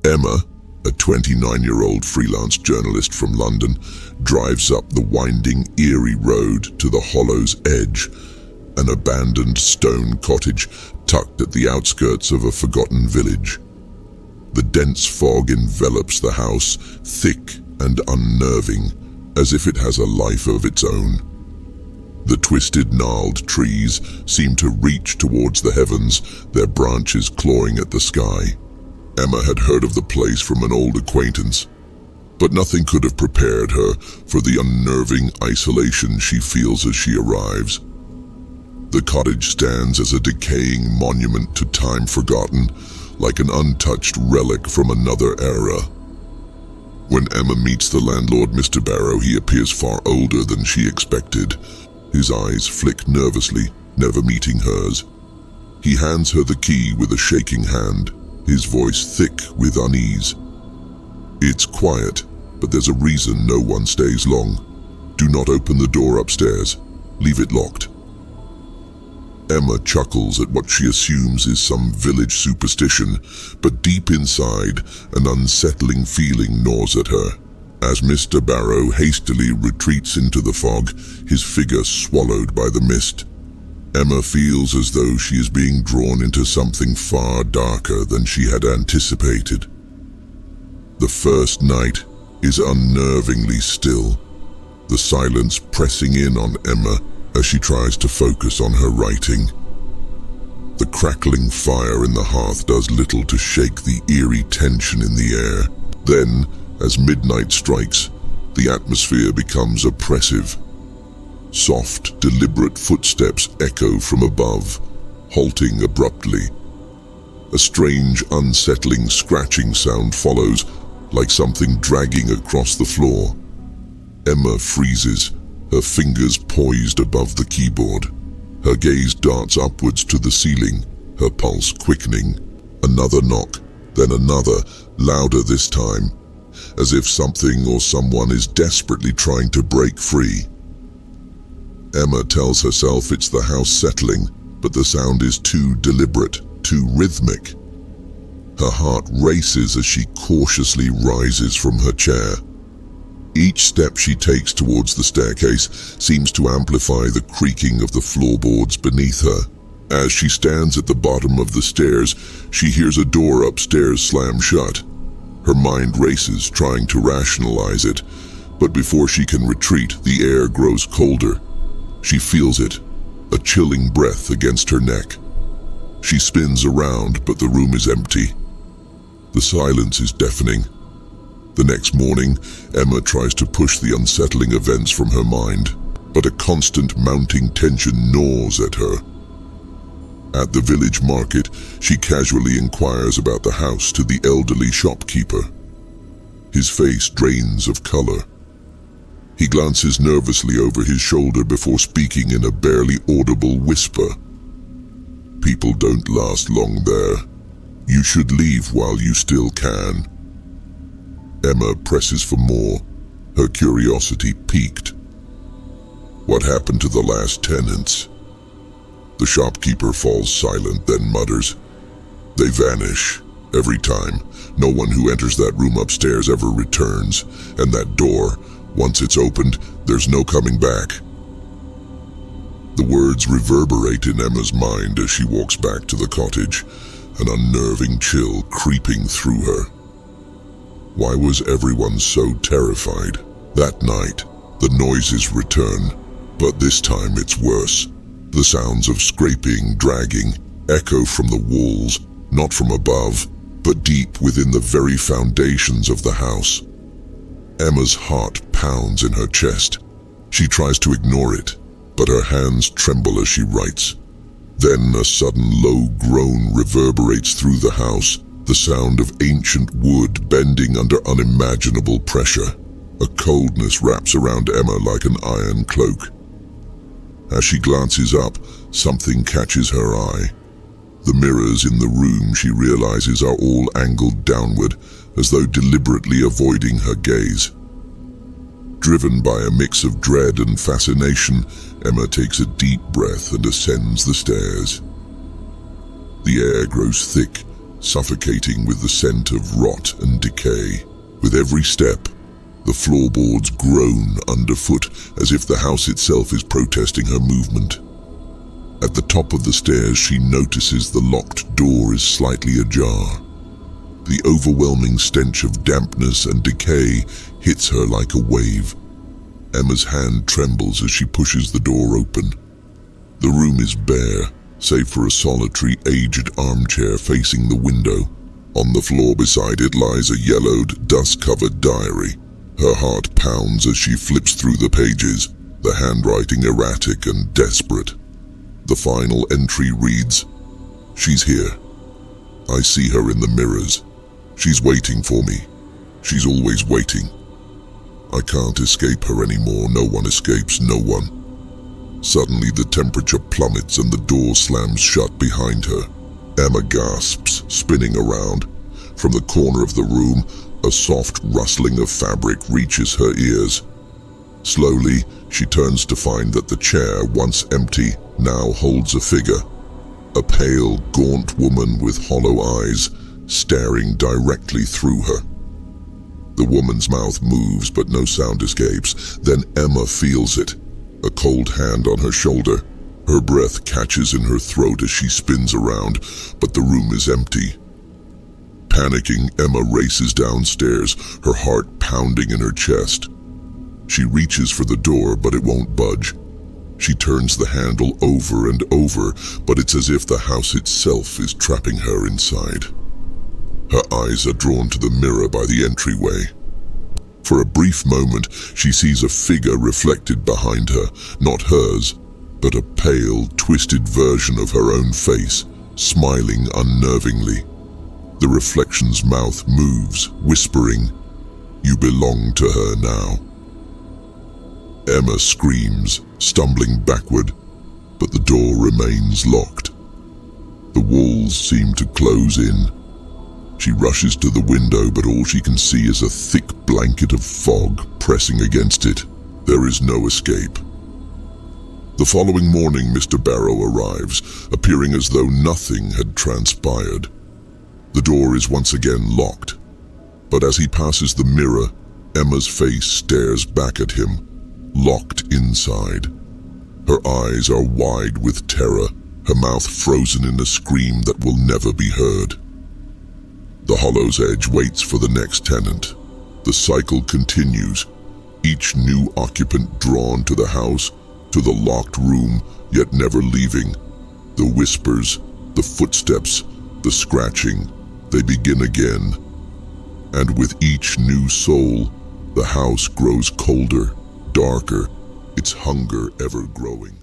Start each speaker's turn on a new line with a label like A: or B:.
A: Emma, a 29-year-old freelance journalist from London, drives up the winding, eerie road to the hollow's edge, an abandoned stone cottage tucked at the outskirts of a forgotten village. The dense fog envelops the house, thick and unnerving, as if it has a life of its own. The twisted, gnarled trees seem to reach towards the heavens, their branches clawing at the sky. Emma had heard of the place from an old acquaintance, but nothing could have prepared her for the unnerving isolation she feels as she arrives. The cottage stands as a decaying monument to time forgotten, like an untouched relic from another era. When Emma meets the landlord, Mr. Barrow, he appears far older than she expected. His eyes flick nervously, never meeting hers. He hands her the key with a shaking hand, his voice thick with unease. "It's quiet, but there's a reason no one stays long. Do not open the door upstairs. Leave it locked." Emma chuckles at what she assumes is some village superstition, but deep inside, an unsettling feeling gnaws at her. As Mr. Barrow hastily retreats into the fog, his figure swallowed by the mist, Emma feels as though she is being drawn into something far darker than she had anticipated. The first night is unnervingly still, the silence pressing in on Emma as she tries to focus on her writing. The crackling fire in the hearth does little to shake the eerie tension in the air. Then, as midnight strikes, the atmosphere becomes oppressive. Soft, deliberate footsteps echo from above, halting abruptly. A strange, unsettling scratching sound follows, like something dragging across the floor. Emma freezes, her fingers poised above the keyboard. Her gaze darts upwards to the ceiling, her pulse quickening. Another knock, then another, louder this time, as if something or someone is desperately trying to break free. Emma tells herself it's the house settling, but the sound is too deliberate, too rhythmic. Her heart races as she cautiously rises from her chair. Each step she takes towards the staircase seems to amplify the creaking of the floorboards beneath her. As she stands at the bottom of the stairs, she hears a door upstairs slam shut. Her mind races, trying to rationalize it, but before she can retreat, the air grows colder. She feels it, a chilling breath against her neck. She spins around, but the room is empty. The silence is deafening. The next morning, Emma tries to push the unsettling events from her mind, but a constant mounting tension gnaws at her. At the village market, she casually inquires about the house to the elderly shopkeeper. His face drains of color. He glances nervously over his shoulder before speaking in a barely audible whisper. "People don't last long there. You should leave while you still can." Emma presses for more, her curiosity piqued. "What happened to the last tenants?" The shopkeeper falls silent, then mutters, "They vanish. Every time. No one who enters that room upstairs ever returns, and that door, once it's opened, there's no coming back." The words reverberate in Emma's mind as she walks back to the cottage, an unnerving chill creeping through her. Why was everyone so terrified? That night, the noises return, but this time it's worse. The sounds of scraping, dragging, echo from the walls, not from above, but deep within the very foundations of the house. Emma's heart pounds in her chest. She tries to ignore it, but her hands tremble as she writes. Then a sudden low groan reverberates through the house, the sound of ancient wood bending under unimaginable pressure. A coldness wraps around Emma like an iron cloak. As she glances up, something catches her eye. The mirrors in the room, she realizes, are all angled downward, as though deliberately avoiding her gaze. Driven by a mix of dread and fascination, Emma takes a deep breath and ascends the stairs. The air grows thick, suffocating with the scent of rot and decay. With every step, the floorboards groan underfoot as if the house itself is protesting her movement. At the top of the stairs, she notices the locked door is slightly ajar. The overwhelming stench of dampness and decay hits her like a wave. Emma's hand trembles as she pushes the door open. The room is bare, save for a solitary, aged armchair facing the window. On the floor beside it lies a yellowed, dust-covered diary. Her heart pounds as she flips through the pages, the handwriting erratic and desperate. The final entry reads, "She's here. I see her in the mirrors. She's waiting for me. She's always waiting. I can't escape her anymore. No one escapes no one." Suddenly the temperature plummets and the door slams shut behind her. Emma gasps, spinning around. From the corner of the room, a soft rustling of fabric reaches her ears. Slowly, she turns to find that the chair, once empty, now holds a figure. A pale, gaunt woman with hollow eyes, staring directly through her. The woman's mouth moves, but no sound escapes. Then Emma feels it, a cold hand on her shoulder. Her breath catches in her throat as she spins around, but the room is empty. Panicking, Emma races downstairs, her heart pounding in her chest. She reaches for the door, but it won't budge. She turns the handle over and over, but it's as if the house itself is trapping her inside. Her eyes are drawn to the mirror by the entryway. For a brief moment, she sees a figure reflected behind her, not hers, but a pale, twisted version of her own face, smiling unnervingly. The reflection's mouth moves, whispering, "You belong to her now." Emma screams, stumbling backward, but the door remains locked. The walls seem to close in. She rushes to the window, but all she can see is a thick blanket of fog pressing against it. There is no escape. The following morning, Mr. Barrow arrives, appearing as though nothing had transpired. The door is once again locked, but as he passes the mirror, Emma's face stares back at him, locked inside. Her eyes are wide with terror, her mouth frozen in a scream that will never be heard. The hollow's edge waits for the next tenant. The cycle continues, each new occupant drawn to the house, to the locked room, yet never leaving. The whispers, the footsteps, the scratching, they begin again. And with each new soul, the house grows colder, darker, its hunger ever growing.